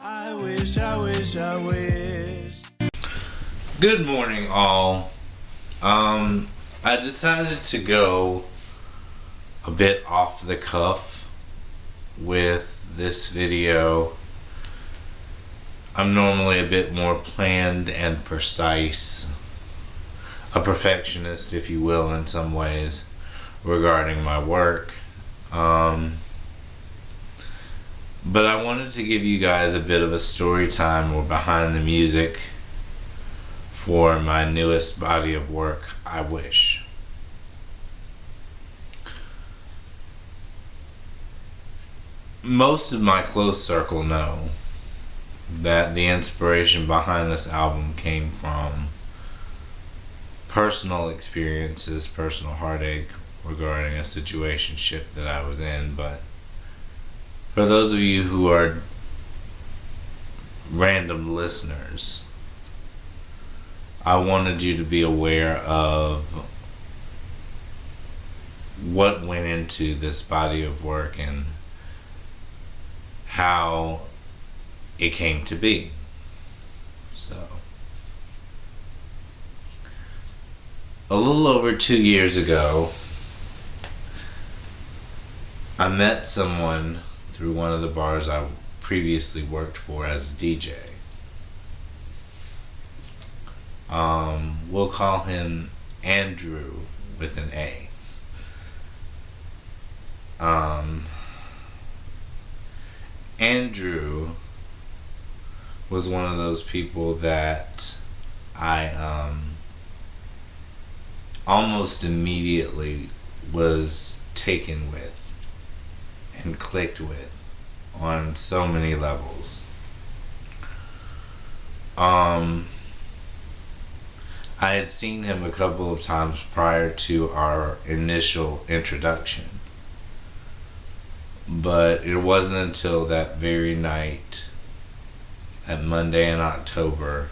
I wish, I wish, I wish. Good morning, all. I decided to go a bit off the cuff with this video. I'm normally a bit more planned and precise, a perfectionist, if you will, in some ways, regarding my work. But I wanted to give you guys a bit of a story time or behind the music for my newest body of work, I Wish. Most of my close circle know that the inspiration behind this album came from personal experiences, personal heartache regarding a situationship that I was in. But for those of you who are random listeners, I wanted you to be aware of what went into this body of work and how it came to be. So, a little over 2 years ago, I met someone through one of the bars I previously worked for as a DJ. We'll call him Andrew with an A. Andrew was one of those people that I almost immediately was taken with and clicked with on so many levels. I had seen him a couple of times prior to our initial introduction, but it wasn't until that very night, that Monday in October,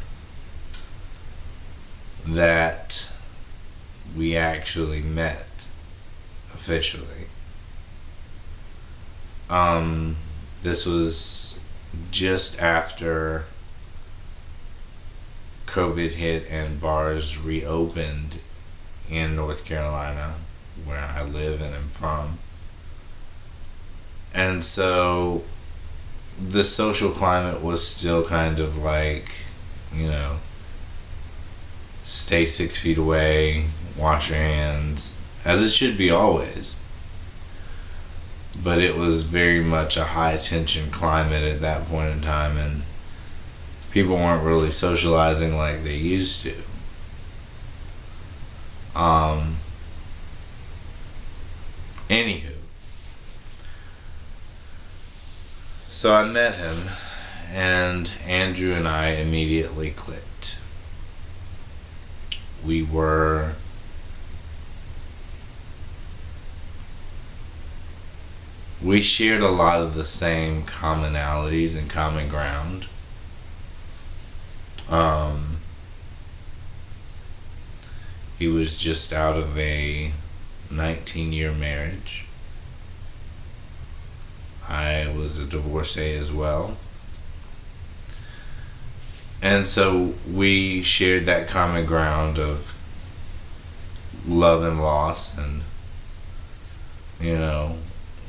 that we actually met officially. This was just after COVID hit and bars reopened in North Carolina, where I live and am from. And so the social climate was still kind of like, stay 6 feet away, wash your hands, as it should be always. But it was very much a high tension climate at that point in time, and people weren't really socializing like they used to. Anywho, so I met him, and Andrew and I immediately clicked. We shared a lot of the same commonalities and common ground. He was just out of a 19-year marriage. I was a divorcee as well. And so we shared that common ground of love and loss, and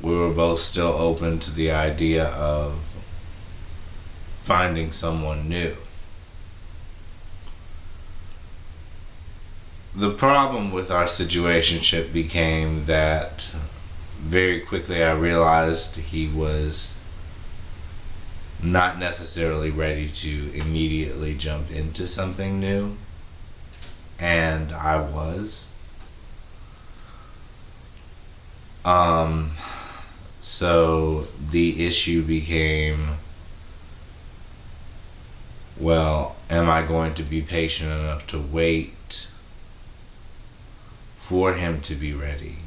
we were both still open to the idea of finding someone new. The problem with our situationship became that very quickly I realized he was not necessarily ready to immediately jump into something new, and I was. So the issue became, well, am I going to be patient enough to wait for him to be ready,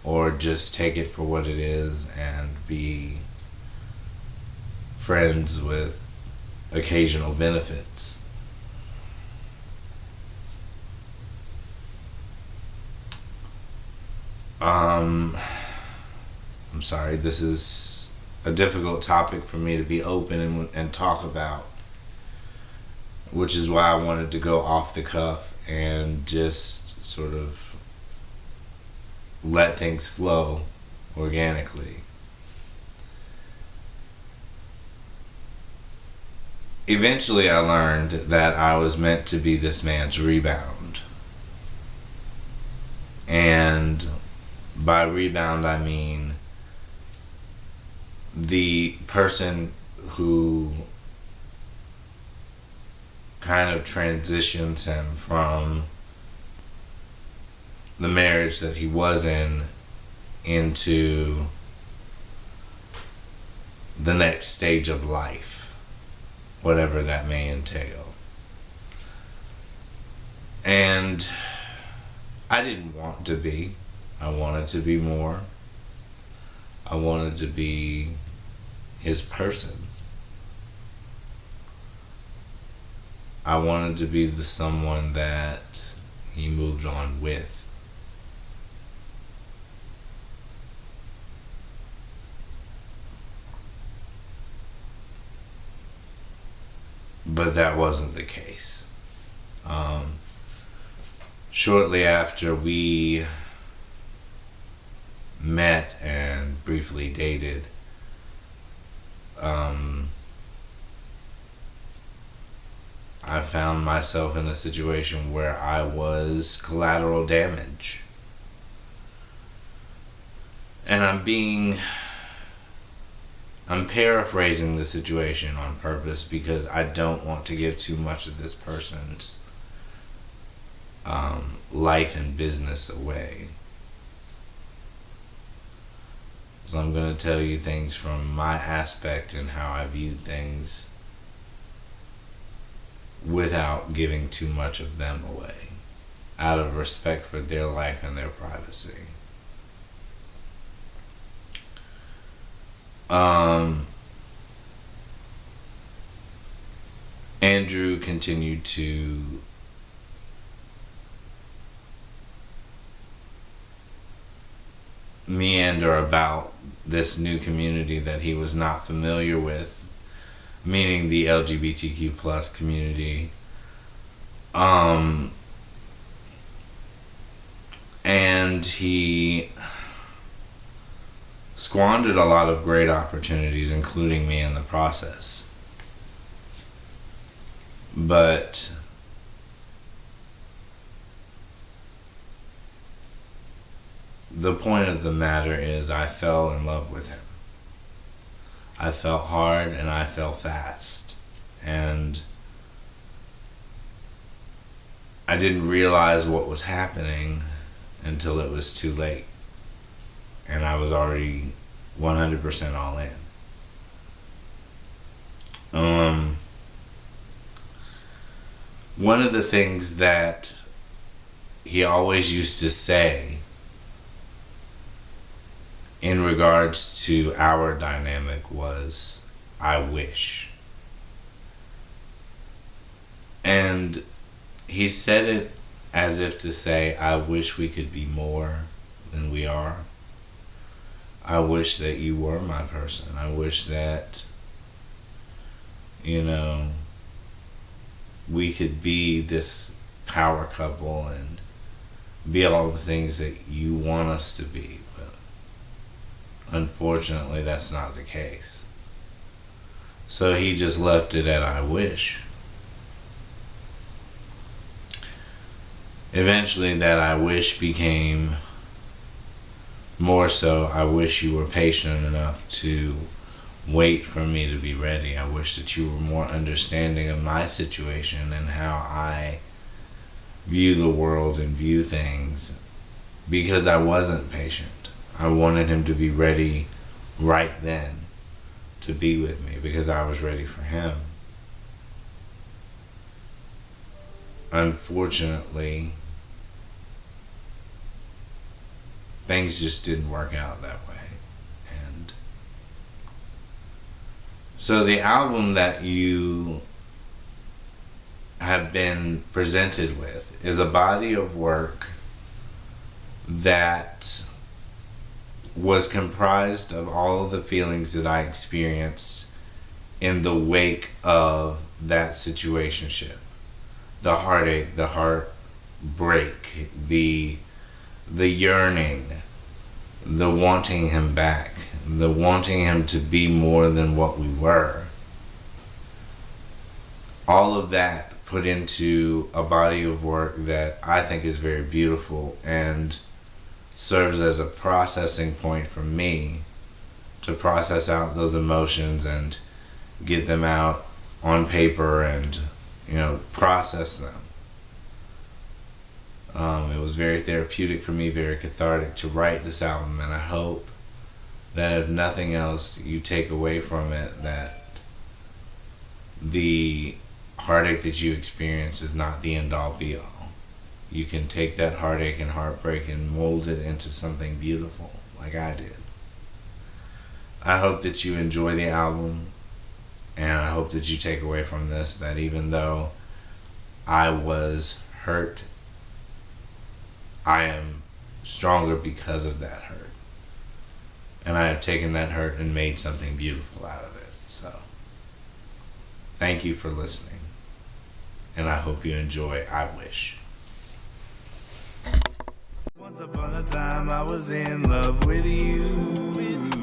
or just take it for what it is and be friends with occasional benefits? I'm sorry, this is a difficult topic for me to be open and talk about, which is why I wanted to go off the cuff and just sort of let things flow organically. Eventually I learned that I was meant to be this man's rebound. And by rebound I mean the person who kind of transitions him from the marriage that he was in into the next stage of life, whatever that may entail. And I didn't want to be. I wanted to be more. I wanted to be his person. I wanted to be the someone that he moved on with. But that wasn't the case. Shortly after we met and briefly dated, I found myself in a situation where I was collateral damage. And I'm paraphrasing the situation on purpose because I don't want to give too much of this person's life and business away. So I'm going to tell you things from my aspect and how I viewed things without giving too much of them away, out of respect for their life and their privacy. Andrew continued to meander about this new community that he was not familiar with, meaning the LGBTQ plus community. And he squandered a lot of great opportunities, including me in the process. But the point of the matter is I fell in love with him. I fell hard and I fell fast. And I didn't realize what was happening until it was too late. And I was already 100% all in. One of the things that he always used to say in regards to our dynamic was, I wish. And he said it as if to say, I wish we could be more than we are. I wish that you were my person. I wish that, we could be this power couple and be all the things that you want us to be. But unfortunately, that's not the case. So he just left it at I wish. Eventually, that I wish became more so, I wish you were patient enough to wait for me to be ready. I wish that you were more understanding of my situation and how I view the world and view things, because I wasn't patient. I wanted him to be ready right then to be with me because I was ready for him. Unfortunately, things just didn't work out that way. And so the album that you have been presented with is a body of work that was comprised of all of the feelings that I experienced in the wake of that situationship. The heartache, the heartbreak, the yearning, the wanting him back, the wanting him to be more than what we were. All of that put into a body of work that I think is very beautiful and serves as a processing point for me to process out those emotions and get them out on paper and, process them. It was very therapeutic for me, very cathartic to write this album, and I hope that if nothing else, you take away from it that the heartache that you experience is not the end-all be-all. You can take that heartache and heartbreak and mold it into something beautiful, like I did. I hope that you enjoy the album, and I hope that you take away from this that even though I was hurt, I am stronger because of that hurt. And I have taken that hurt and made something beautiful out of it. So, thank you for listening. And I hope you enjoy I Wish. Once upon a time I was in love with you.